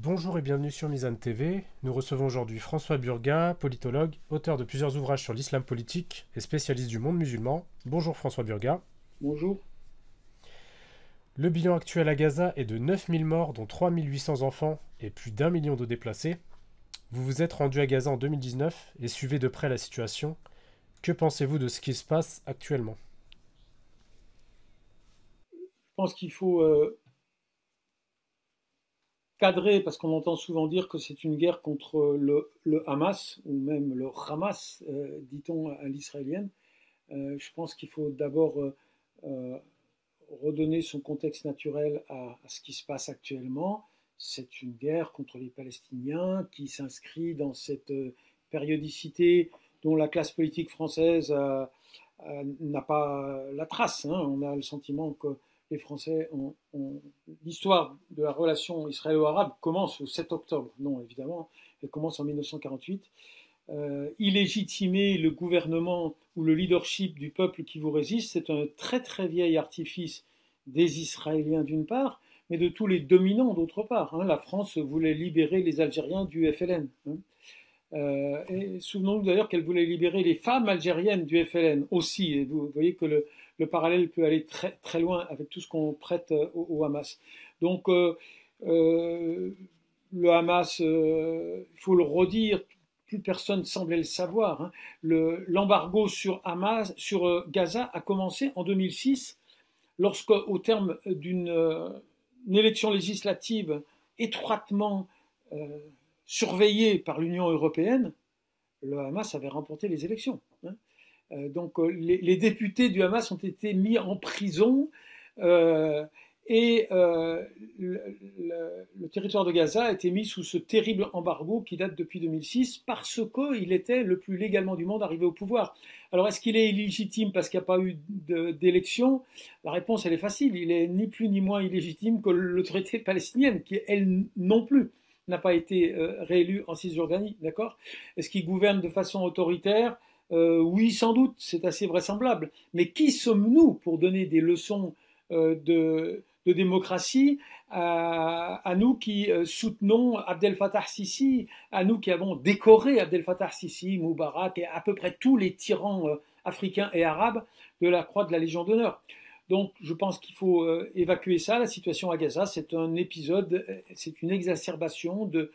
Bonjour et bienvenue sur Mizan TV. Nous recevons aujourd'hui François Burga, politologue, auteur de plusieurs ouvrages sur l'islam politique et spécialiste du monde musulman. Bonjour François Burga. Bonjour. Le bilan actuel à Gaza est de 9000 morts, dont 3800 enfants et plus d'1 million de déplacés. Vous vous êtes rendu à Gaza en 2019 et suivez de près la situation. Que pensez-vous de ce qui se passe actuellement? Je pense qu'il faut cadrer, parce qu'on entend souvent dire que c'est une guerre contre le Hamas, ou même le Hamas, dit-on à l'israélienne. Je pense qu'il faut d'abord euh, redonner son contexte naturel à ce qui se passe actuellement. C'est une guerre contre les Palestiniens qui s'inscrit dans cette périodicité dont la classe politique française n'a pas la trace. Hein. On a le sentiment que les Français ont... L'histoire de la relation israélo-arabe commence le 7 octobre. Non, évidemment, elle commence en 1948. Illégitimer le gouvernement ou le leadership du peuple qui vous résiste, c'est un très très vieil artifice des Israéliens d'une part, mais de tous les dominants d'autre part. Hein. La France voulait libérer les Algériens du FLN. Hein. Et souvenons-nous d'ailleurs qu'elle voulait libérer les femmes algériennes du FLN aussi. Et vous voyez que le parallèle peut aller très, très loin avec tout ce qu'on prête au Hamas. Donc le Hamas, il faut le redire, plus personne semblait le savoir. Hein. L'embargo sur Gaza a commencé en 2006, lorsque, au terme d'une élection législative étroitement surveillée par l'Union européenne, le Hamas avait remporté les élections. Hein. Donc les députés du Hamas ont été mis en prison et le territoire de Gaza a été mis sous ce terrible embargo qui date depuis 2006 parce qu'il était le plus légalement du monde arrivé au pouvoir. Alors est-ce qu'il est illégitime parce qu'il n'y a pas eu d'élection? La réponse elle est facile, il est ni plus ni moins illégitime que l'autorité palestinienne qui elle non plus n'a pas été réélue en Cisjordanie, d'accord? Est-ce qu'il gouverne de façon autoritaire? Oui, sans doute, c'est assez vraisemblable. Mais qui sommes-nous pour donner des leçons de démocratie à nous qui soutenons Abdel Fattah Sisi, à nous qui avons décoré Abdel Fattah Sisi, Moubarak et à peu près tous les tyrans africains et arabes de la croix de la Légion d'honneur. Donc je pense qu'il faut évacuer ça. La situation à Gaza, c'est un épisode, c'est une exacerbation de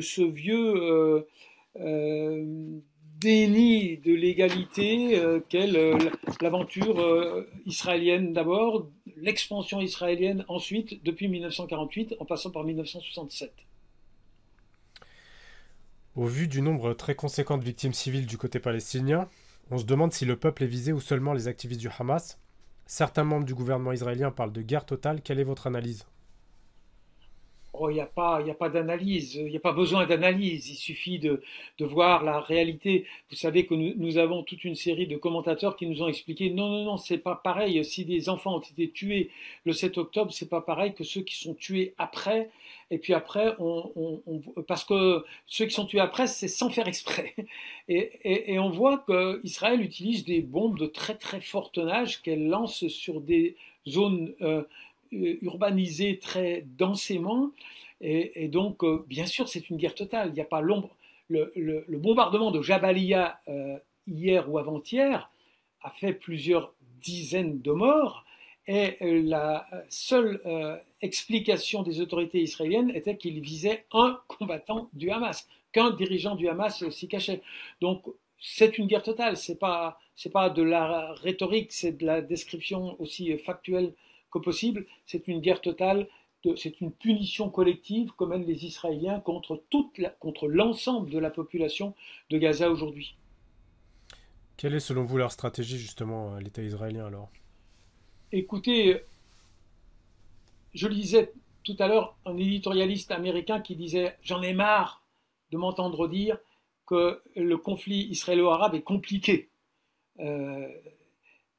ce vieux déni de l'égalité qu'est l'aventure israélienne d'abord, l'expansion israélienne ensuite, depuis 1948, en passant par 1967. Au vu du nombre très conséquent de victimes civiles du côté palestinien, on se demande si le peuple est visé ou seulement les activistes du Hamas. Certains membres du gouvernement israélien parlent de guerre totale. Quelle est votre analyse? Oh, il n'y a pas d'analyse, il n'y a pas besoin d'analyse, il suffit de voir la réalité. Vous savez que nous avons toute une série de commentateurs qui nous ont expliqué non, non, non, c'est pas pareil. Si des enfants ont été tués le 7 octobre, c'est pas pareil que ceux qui sont tués après. Et puis après, parce que ceux qui sont tués après, c'est sans faire exprès. Et on voit qu'Israël utilise des bombes de très très fort tonnage qu'elle lance sur des zones urbanisé très densément. Et donc, bien sûr, c'est une guerre totale. Il n'y a pas l'ombre. Le bombardement de Jabalia hier ou avant-hier a fait plusieurs dizaines de morts. Et la seule explication des autorités israéliennes était qu'il visait un combattant du Hamas, qu'un dirigeant du Hamas s'y cachait. Donc, c'est une guerre totale. C'est pas de la rhétorique, c'est de la description aussi factuelle que possible. C'est une guerre totale, c'est une punition collective que mènent les Israéliens contre l'ensemble de la population de Gaza aujourd'hui. Quelle est selon vous leur stratégie justement à l'État israélien alors? Écoutez, je lisais tout à l'heure un éditorialiste américain qui disait j'en ai marre de m'entendre dire que le conflit israélo-arabe est compliqué. Euh,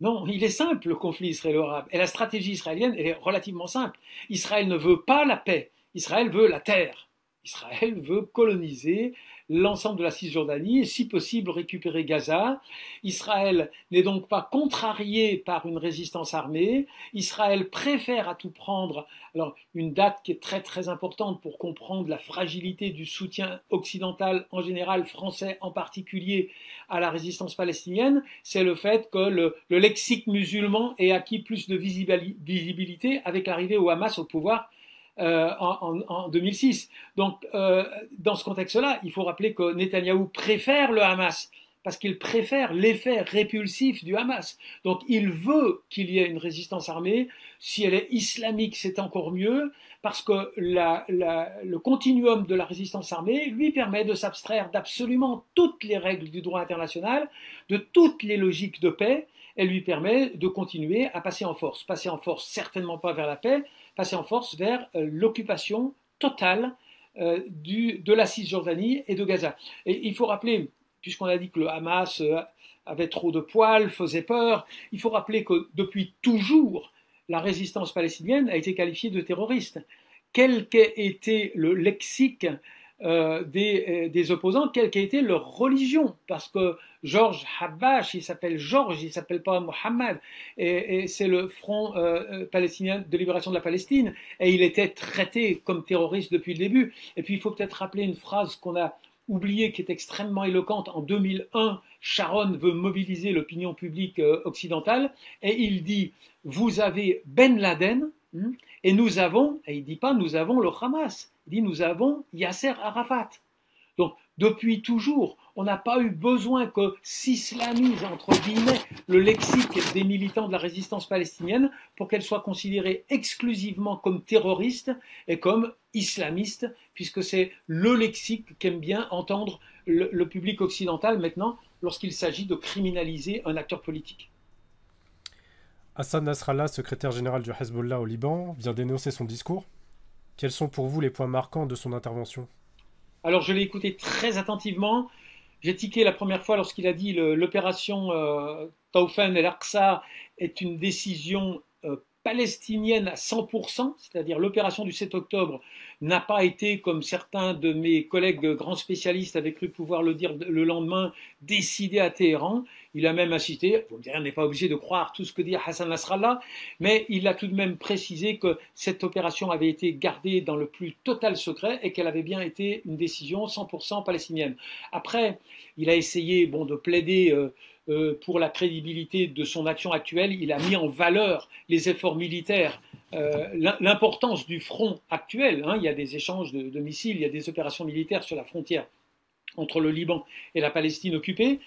Non, il est simple le conflit israélo-arabe. Et la stratégie israélienne, elle est relativement simple. Israël ne veut pas la paix, Israël veut la terre. Israël veut coloniser l'ensemble de la Cisjordanie et si possible récupérer Gaza. Israël n'est donc pas contrarié par une résistance armée. Israël préfère à tout prendre, alors une date qui est très très importante pour comprendre la fragilité du soutien occidental en général, français en particulier, à la résistance palestinienne, c'est le fait que le lexique musulman ait acquis plus de visibilité avec l'arrivée au Hamas au pouvoir en 2006. Donc, dans ce contexte-là, il faut rappeler que Netanyahou préfère le Hamas parce qu'il préfère l'effet répulsif du Hamas. Donc, il veut qu'il y ait une résistance armée. Si elle est islamique, c'est encore mieux parce que le continuum de la résistance armée lui permet de s'abstraire d'absolument toutes les règles du droit international, de toutes les logiques de paix. Elle lui permet de continuer à passer en force. Passer en force, certainement pas vers la paix, passer en force vers l'occupation totale de la Cisjordanie et de Gaza. Et il faut rappeler, puisqu'on a dit que le Hamas avait trop de poils, faisait peur, il faut rappeler que depuis toujours, la résistance palestinienne a été qualifiée de terroriste. Quel qu'ait été le lexique des opposants, quelle qu'ait été leur religion, parce que Georges Habash, il s'appelle Georges, il s'appelle pas Mohammed, et c'est le Front palestinien de libération de la Palestine, et il était traité comme terroriste depuis le début. Et puis il faut peut-être rappeler une phrase qu'on a oubliée, qui est extrêmement éloquente. En 2001, Sharon veut mobiliser l'opinion publique occidentale, et il dit « Vous avez Ben Laden, et nous avons, et il ne dit pas nous avons le Hamas, il dit nous avons Yasser Arafat. » Donc depuis toujours, on n'a pas eu besoin que s'islamise, entre guillemets, le lexique des militants de la résistance palestinienne pour qu'elle soit considérée exclusivement comme terroriste et comme islamiste, puisque c'est le lexique qu'aime bien entendre le public occidental maintenant lorsqu'il s'agit de criminaliser un acteur politique. Hassan Nasrallah, secrétaire général du Hezbollah au Liban, vient d'énoncer son discours. Quels sont pour vous les points marquants de son intervention? Alors je l'ai écouté très attentivement. J'ai tiqué la première fois lorsqu'il a dit l'opération Tawfan el-Aqsa est une décision palestinienne à 100%, c'est-à-dire l'opération du 7 octobre n'a pas été, comme certains de mes collègues grands spécialistes avaient cru pouvoir le dire le lendemain, décidée à Téhéran. Il a même incité, vous me direz, on n'est pas obligé de croire tout ce que dit Hassan Nasrallah, mais il a tout de même précisé que cette opération avait été gardée dans le plus total secret et qu'elle avait bien été une décision 100% palestinienne. Après, il a essayé de plaider pour la crédibilité de son action actuelle. Il a mis en valeur les efforts militaires, l'importance du front actuel. Il y a des échanges de missiles, il y a des opérations militaires sur la frontière entre le Liban et la Palestine occupée.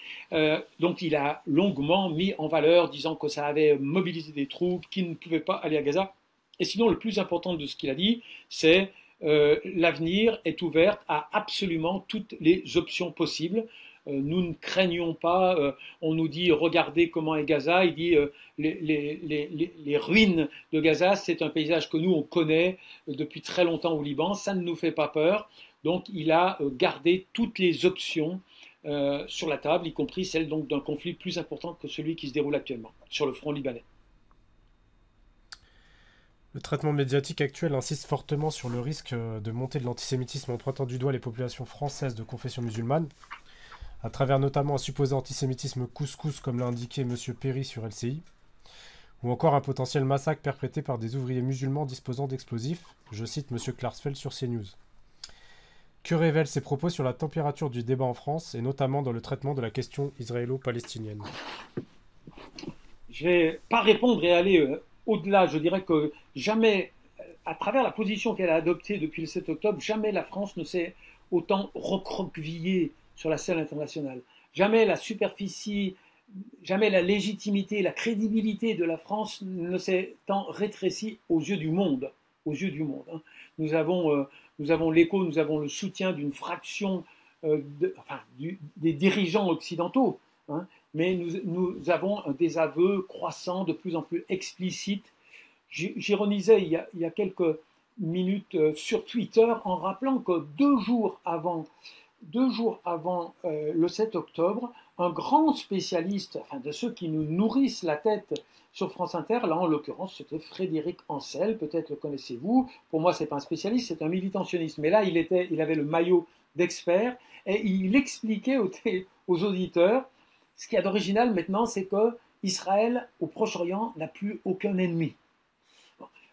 Donc il a longuement mis en valeur, disant que ça avait mobilisé des troupes qui ne pouvaient pas aller à Gaza. Et sinon, le plus important de ce qu'il a dit, c'est l'avenir est ouvert à absolument toutes les options possibles. Nous ne craignons pas, on nous dit regardez comment est Gaza, il dit les ruines de Gaza, c'est un paysage que nous on connaît depuis très longtemps au Liban, ça ne nous fait pas peur. Donc il a gardé toutes les options sur la table, y compris celle donc d'un conflit plus important que celui qui se déroule actuellement sur le front libanais. Le traitement médiatique actuel insiste fortement sur le risque de montée de l'antisémitisme en pointant du doigt les populations françaises de confession musulmane, à travers notamment un supposé antisémitisme couscous comme l'a indiqué M. Perry sur LCI, ou encore un potentiel massacre perpétré par des ouvriers musulmans disposant d'explosifs, je cite M. Klarsfeld sur CNews. Que révèlent ces propos sur la température du débat en France, et notamment dans le traitement de la question israélo-palestinienne? Je ne vais pas répondre et aller au-delà. Je dirais que jamais, à travers la position qu'elle a adoptée depuis le 7 octobre, jamais la France ne s'est autant recroquevillée sur la scène internationale. Jamais la superficie, jamais la légitimité, la crédibilité de la France ne s'est tant rétrécie aux yeux du monde. Aux yeux du monde. Nous avons l'écho, nous avons le soutien d'une fraction des dirigeants occidentaux, mais nous avons un désaveu croissant, de plus en plus explicite. J'ironisais il y a quelques minutes sur Twitter en rappelant que 2 jours avant le 7 octobre, un grand spécialiste, enfin de ceux qui nous nourrissent la tête sur France Inter, là en l'occurrence c'était Frédéric Ancel, peut-être le connaissez-vous. Pour moi c'est pas un spécialiste, c'est un militantationniste, mais là il avait le maillot d'expert et il expliquait aux auditeurs ce qu'il y a d'original maintenant, c'est que Israël au Proche-Orient n'a plus aucun ennemi.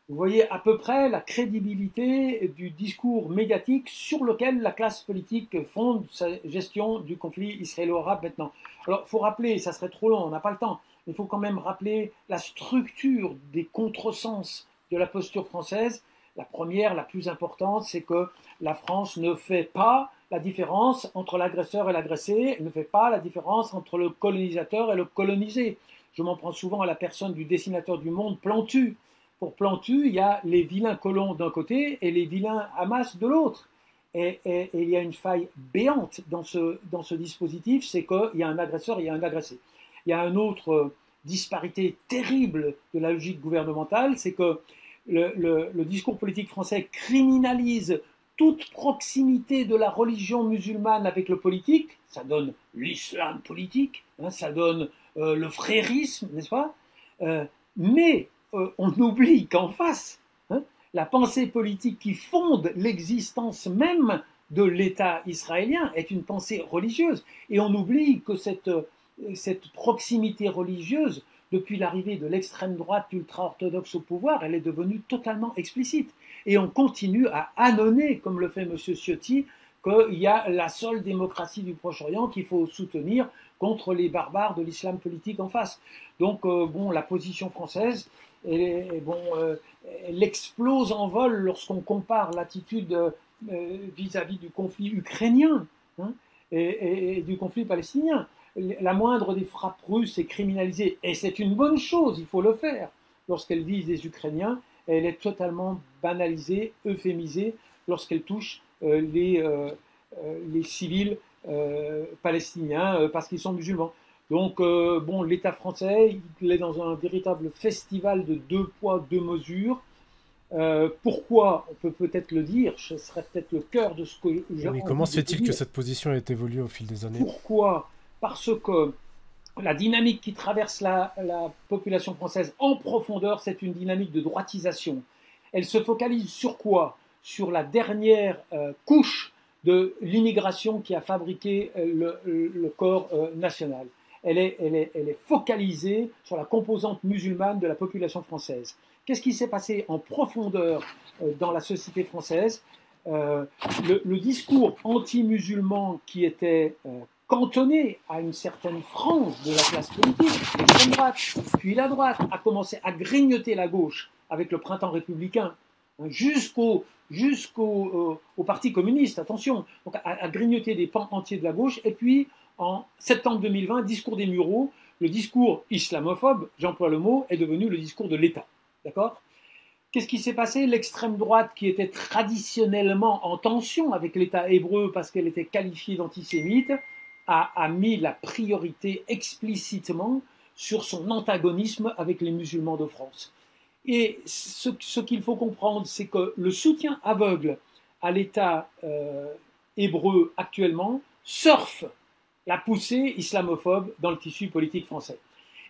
Vous voyez à peu près la crédibilité du discours médiatique sur lequel la classe politique fonde sa gestion du conflit israélo-arabe maintenant. Alors, il faut rappeler, ça serait trop long, on n'a pas le temps, mais il faut quand même rappeler la structure des contresens de la posture française. La première, la plus importante, c'est que la France ne fait pas la différence entre l'agresseur et l'agressé, elle ne fait pas la différence entre le colonisateur et le colonisé. Je m'en prends souvent à la personne du dessinateur du Monde, Plantu. Pour Plantu, il y a les vilains colons d'un côté et les vilains Hamas de l'autre. Et il y a une faille béante dans ce dispositif, c'est qu'il y a un agresseur et il y a un agressé. Il y a une autre disparité terrible de la logique gouvernementale, c'est que le discours politique français criminalise toute proximité de la religion musulmane avec le politique. Ça donne l'islam politique, hein, ça donne le frérisme, n'est-ce pas, mais on oublie qu'en face, hein, la pensée politique qui fonde l'existence même de l'État israélien est une pensée religieuse. Et on oublie que cette proximité religieuse, depuis l'arrivée de l'extrême droite ultra-orthodoxe au pouvoir, elle est devenue totalement explicite. Et on continue à annoncer, comme le fait M. Ciotti, qu'il y a la seule démocratie du Proche-Orient qu'il faut soutenir contre les barbares de l'islam politique en face. Donc, la position française, elle explose en vol lorsqu'on compare l'attitude vis-à-vis du conflit ukrainien, hein, et du conflit palestinien. La moindre des frappes russes est criminalisée, et c'est une bonne chose, il faut le faire, lorsqu'elle vise les Ukrainiens, et elle est totalement banalisée, euphémisée, lorsqu'elle touche les civils palestiniens parce qu'ils sont musulmans. Donc, l'État français, il est dans un véritable festival de deux poids, deux mesures. Pourquoi? On peut peut-être le dire, ce serait peut-être le cœur de ce que j'ai envie de dire. Comment se fait-il que cette position ait évolué au fil des années? Pourquoi? Parce que la dynamique qui traverse la population française en profondeur, c'est une dynamique de droitisation. Elle se focalise sur quoi? Sur la dernière couche de l'immigration qui a fabriqué le corps national. Elle est focalisée sur la composante musulmane de la population française. Qu'est-ce qui s'est passé en profondeur dans la société française? Le discours anti-musulman qui était cantonné à une certaine frange de la classe politique, l'extrême droite, puis la droite, a commencé à grignoter la gauche avec le printemps républicain, jusqu'au Parti communiste, attention, donc à grignoter des pans entiers de la gauche, et puis en septembre 2020, discours des Mureaux, le discours islamophobe, j'emploie le mot, est devenu le discours de l'État. D'accord? Qu'est-ce qui s'est passé? L'extrême droite, qui était traditionnellement en tension avec l'État hébreu parce qu'elle était qualifiée d'antisémite, a mis la priorité explicitement sur son antagonisme avec les musulmans de France. Et ce qu'il faut comprendre, c'est que le soutien aveugle à l'État hébreu actuellement surfe la poussée islamophobe dans le tissu politique français.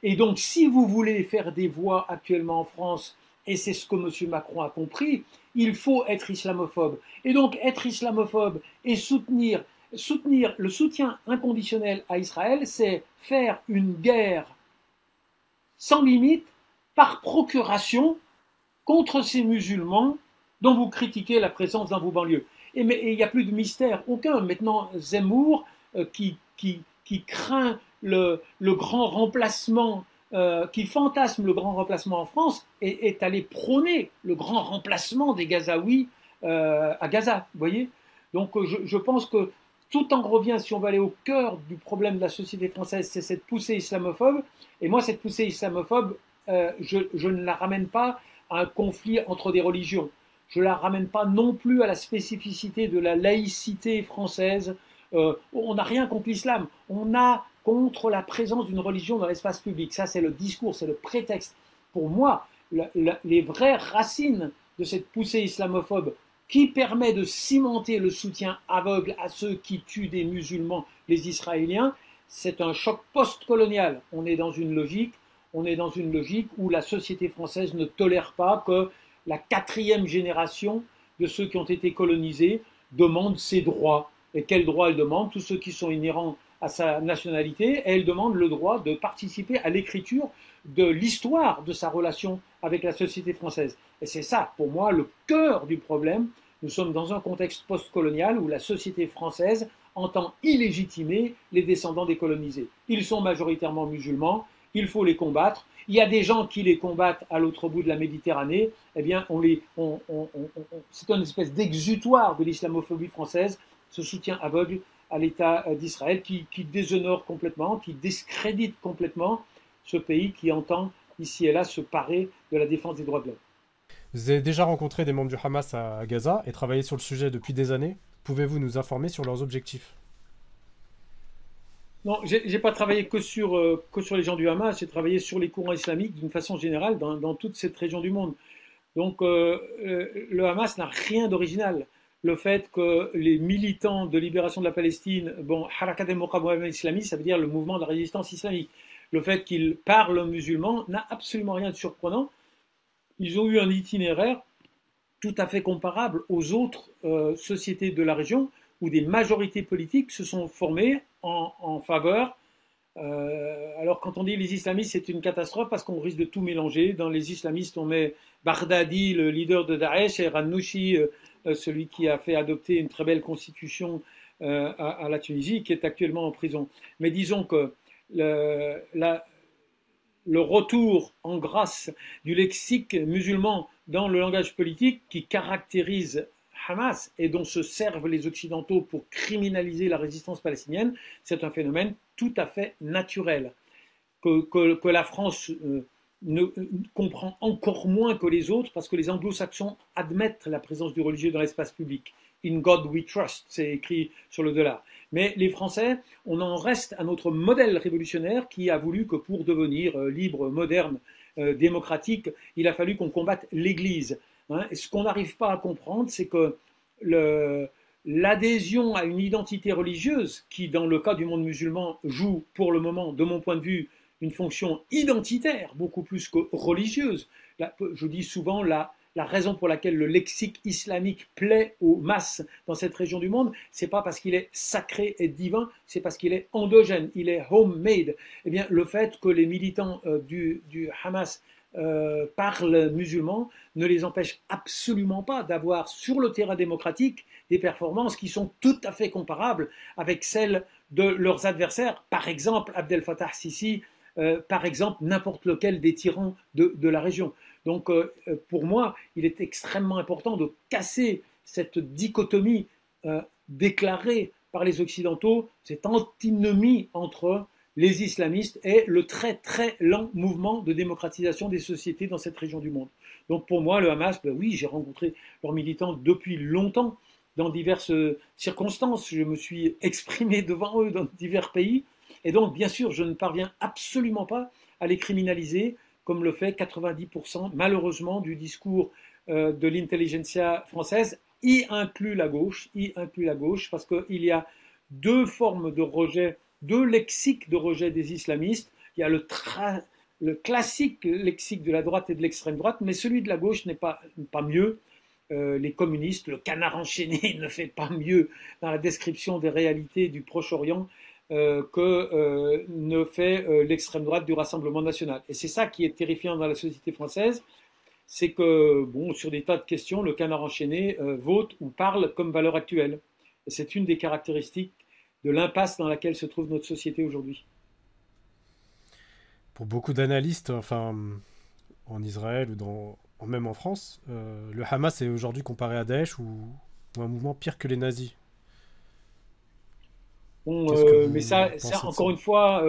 Et donc, si vous voulez faire des voix actuellement en France, et c'est ce que M. Macron a compris, il faut être islamophobe. Et donc, être islamophobe et soutenir le soutien inconditionnel à Israël, c'est faire une guerre sans limite, par procuration, contre ces musulmans dont vous critiquez la présence dans vos banlieues. Et il n'y a plus de mystère aucun. Maintenant, Zemmour, qui craint le grand remplacement, qui fantasme le grand remplacement en France, est allé prôner le grand remplacement des Gazaouis à Gaza. Vous voyez? Donc je pense que tout en revient, si on veut aller au cœur du problème de la société française, c'est cette poussée islamophobe. Et moi, cette poussée islamophobe, je ne la ramène pas à un conflit entre des religions. Je ne la ramène pas non plus à la spécificité de la laïcité française. On n'a rien contre l'islam. On a contre la présence d'une religion dans l'espace public. Ça, c'est le discours, c'est le prétexte. Pour moi, les vraies racines de cette poussée islamophobe qui permet de cimenter le soutien aveugle à ceux qui tuent des musulmans, les Israéliens, c'est un choc post-colonial. On est dans une logique, où la société française ne tolère pas que la quatrième génération de ceux qui ont été colonisés demande ses droits. Et quels droits elle demande? Tous ceux qui sont inhérents à sa nationalité, et elle demande le droit de participer à l'écriture de l'histoire de sa relation avec la société française. Et c'est ça, pour moi, le cœur du problème. Nous sommes dans un contexte post-colonial où la société française entend illégitimer les descendants des colonisés. Ils sont majoritairement musulmans, il faut les combattre. Il y a des gens qui les combattent à l'autre bout de la Méditerranée. Eh bien, c'est une espèce d'exutoire de l'islamophobie française, ce soutien aveugle à l'État d'Israël qui déshonore complètement, qui discrédite complètement ce pays qui entend ici et là se parer de la défense des droits de l'homme. Vous avez déjà rencontré des membres du Hamas à Gaza et travaillé sur le sujet depuis des années. Pouvez-vous nous informer sur leurs objectifs? Non, j'ai pas travaillé que sur les gens du Hamas, j'ai travaillé sur les courants islamiques d'une façon générale dans toute cette région du monde. Donc le Hamas n'a rien d'original. Le fait que les militants de libération de la Palestine, bon, Harakat al-Muqawama islami, ça veut dire le mouvement de la résistance islamique. Le fait qu'ils parlent musulman n'a absolument rien de surprenant. Ils ont eu un itinéraire tout à fait comparable aux autres sociétés de la région où des majorités politiques se sont formées en faveur. Alors quand on dit les islamistes, c'est une catastrophe parce qu'on risque de tout mélanger. Dans les islamistes, on met Baghdadi, le leader de Daesh, et Ranouchi, celui qui a fait adopter une très belle constitution à la Tunisie, qui est actuellement en prison. Mais disons que le retour en grâce du lexique musulman dans le langage politique qui caractérise Hamas et dont se servent les Occidentaux pour criminaliser la résistance palestinienne, c'est un phénomène tout à fait naturel. Que la France comprend encore moins que les autres parce que les anglo-saxons admettent la présence du religieux dans l'espace public. In God we trust, c'est écrit sur le dollar. Mais les Français, on en reste à notre modèle révolutionnaire qui a voulu que pour devenir libre, moderne, démocratique, il a fallu qu'on combatte l'Église. Et ce qu'on n'arrive pas à comprendre, c'est que l'adhésion à une identité religieuse, qui dans le cas du monde musulman joue pour le moment, de mon point de vue, une fonction identitaire, beaucoup plus que religieuse. Je dis souvent la raison pour laquelle le lexique islamique plaît aux masses dans cette région du monde, c'est pas parce qu'il est sacré et divin, c'est parce qu'il est endogène, il est homemade. Eh bien, le fait que les militants du Hamas parlent musulman ne les empêche absolument pas d'avoir sur le terrain démocratique des performances qui sont tout à fait comparables avec celles de leurs adversaires, par exemple Abdel Fattah Sisi, par exemple n'importe lequel des tyrans de la région. Donc pour moi, il est extrêmement important de casser cette dichotomie déclarée par les Occidentaux, cette antinomie entre les islamistes et le très très lent mouvement de démocratisation des sociétés dans cette région du monde. Donc pour moi, le Hamas, ben oui, j'ai rencontré leurs militants depuis longtemps, dans diverses circonstances. Je me suis exprimé devant eux dans divers pays. Et donc, bien sûr, je ne parviens absolument pas à les criminaliser, comme le fait 90% malheureusement du discours de l'intelligentsia française, y inclut la gauche, parce qu'il y a deux formes de rejet, deux lexiques de rejet des islamistes. Il y a le classique lexique de la droite et de l'extrême droite, mais celui de la gauche n'est pas mieux. Les communistes, le canard enchaîné ne fait pas mieux dans la description des réalités du Proche-Orient que ne fait l'extrême droite du Rassemblement national. Et c'est ça qui est terrifiant dans la société française, c'est que, bon, sur des tas de questions, le canard enchaîné vote ou parle comme valeur actuelle. Et c'est une des caractéristiques de l'impasse dans laquelle se trouve notre société aujourd'hui. Pour beaucoup d'analystes, enfin, en Israël ou même en France, le Hamas est aujourd'hui comparé à Daesh ou un mouvement pire que les nazis. Bon, Qu'est-ce que mais vous ça, pensez de ça? encore une fois,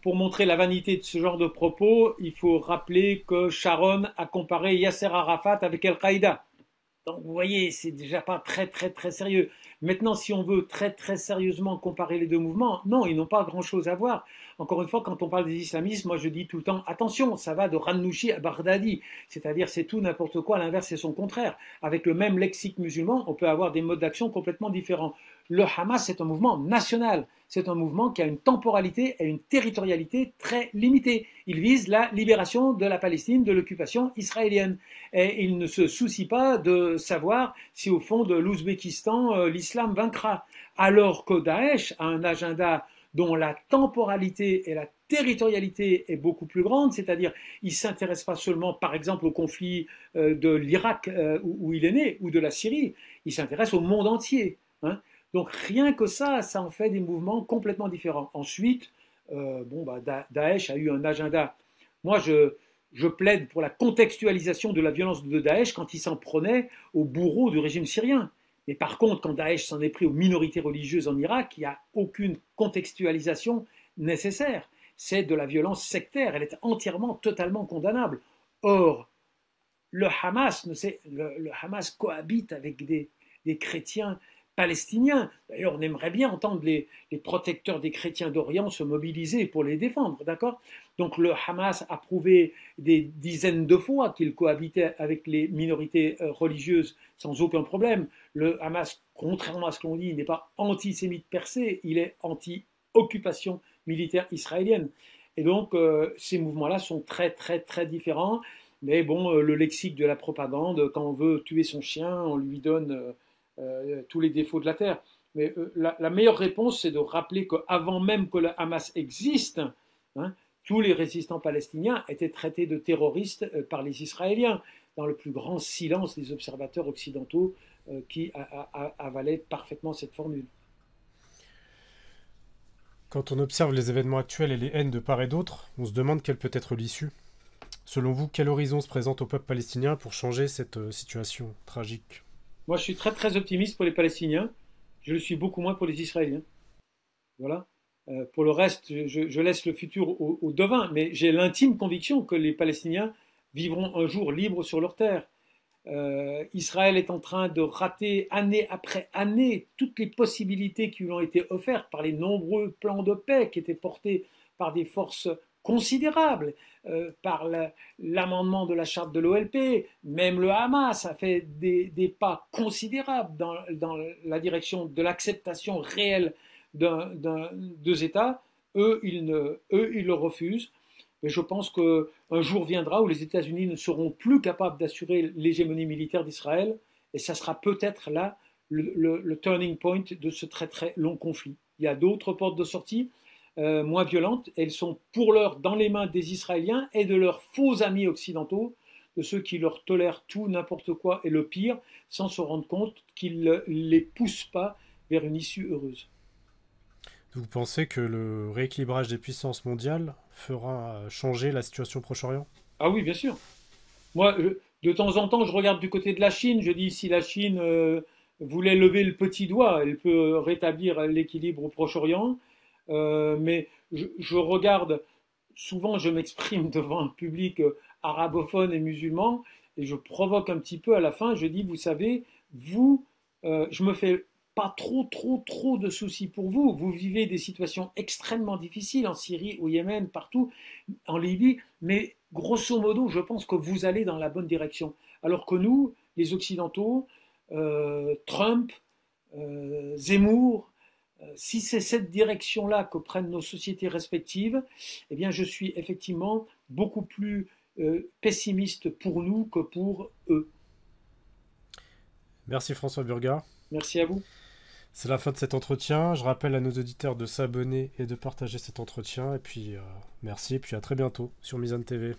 pour montrer la vanité de ce genre de propos, il faut rappeler que Sharon a comparé Yasser Arafat avec Al-Qaïda. Donc vous voyez, c'est déjà pas très très très sérieux. Maintenant, si on veut très très sérieusement comparer les deux mouvements, non, ils n'ont pas grand-chose à voir. encore une fois, quand on parle des islamistes, moi je dis tout le temps, attention, ça va de Ranouchi à Baghdadi, c'est-à-dire c'est tout n'importe quoi, l'inverse c'est son contraire. Avec le même lexique musulman, on peut avoir des modes d'action complètement différents. Le Hamas, c'est un mouvement national. C'est un mouvement qui a une temporalité et une territorialité très limitée. Il vise la libération de la Palestine de l'occupation israélienne. Et il ne se soucie pas de savoir si au fond de l'Ouzbékistan, l'islam vaincra. Alors que Daesh a un agenda dont la temporalité et la territorialité est beaucoup plus grande, c'est-à-dire il ne s'intéresse pas seulement, par exemple, au conflit de l'Irak où il est né, ou de la Syrie, il s'intéresse au monde entier. Hein. Donc rien que ça en fait des mouvements complètement différents. Ensuite, Daesh a eu un agenda. Moi, je plaide pour la contextualisation de la violence de Daesh quand il s'en prenait aux bourreaux du régime syrien. Mais par contre, quand Daesh s'en est pris aux minorités religieuses en Irak, il n'y a aucune contextualisation nécessaire. C'est de la violence sectaire, elle est entièrement, totalement condamnable. Or, le Hamas cohabite avec des chrétiens palestiniens. D'ailleurs, on aimerait bien entendre les protecteurs des chrétiens d'Orient se mobiliser pour les défendre, d'accord? Donc le Hamas a prouvé des dizaines de fois qu'il cohabitait avec les minorités religieuses sans aucun problème. Le Hamas, contrairement à ce qu'on dit, n'est pas antisémite per se, il est anti-occupation militaire israélienne. Et donc ces mouvements-là sont très très très différents. Mais bon, le lexique de la propagande, quand on veut tuer son chien, on lui donne tous les défauts de la terre. Mais la meilleure réponse, c'est de rappeler qu'avant même que le Hamas existe, hein, tous les résistants palestiniens étaient traités de terroristes par les Israéliens, dans le plus grand silence des observateurs occidentaux qui avalaient parfaitement cette formule. Quand on observe les événements actuels et les haines de part et d'autre, on se demande quelle peut être l'issue. Selon vous, quel horizon se présente au peuple palestinien pour changer cette situation tragique? Moi, je suis très très optimiste pour les Palestiniens. Je le suis beaucoup moins pour les Israéliens. Voilà. Pour le reste, je laisse le futur aux devins, mais j'ai l'intime conviction que les Palestiniens vivront un jour libres sur leur terre. Israël est en train de rater année après année toutes les possibilités qui lui ont été offertes par les nombreux plans de paix qui étaient portés par des forces considérables, par l'amendement de la charte de l'OLP. Même le Hamas a fait des pas considérables dans la direction de l'acceptation réelle deux États. Eux, ils le refusent. Mais je pense qu'un jour viendra où les États-Unis ne seront plus capables d'assurer l'hégémonie militaire d'Israël, et ça sera peut-être là le turning point de ce très très long conflit. Il y a d'autres portes de sortie moins violentes, elles sont pour l'heure dans les mains des Israéliens et de leurs faux amis occidentaux, de ceux qui leur tolèrent tout, n'importe quoi et le pire, sans se rendre compte qu'ils ne les poussent pas vers une issue heureuse. Vous pensez que le rééquilibrage des puissances mondiales fera changer la situation au Proche-Orient? Ah oui, bien sûr. Moi, de temps en temps, je regarde du côté de la Chine. Je dis, si la Chine voulait lever le petit doigt, elle peut rétablir l'équilibre au Proche-Orient. Mais je regarde, souvent je m'exprime devant un public arabophone et musulman, et je provoque un petit peu à la fin. Je dis, vous savez, je me fais pas trop de soucis pour vous. Vous vivez des situations extrêmement difficiles en Syrie, au Yémen, partout, en Libye, mais grosso modo, je pense que vous allez dans la bonne direction. Alors que nous, les Occidentaux, Trump, Zemmour, si c'est cette direction-là que prennent nos sociétés respectives, eh bien je suis effectivement beaucoup plus pessimiste pour nous que pour eux. Merci François Burga. Merci à vous. C'est la fin de cet entretien. Je rappelle à nos auditeurs de s'abonner et de partager cet entretien. Et puis merci, et puis à très bientôt sur Mizan TV.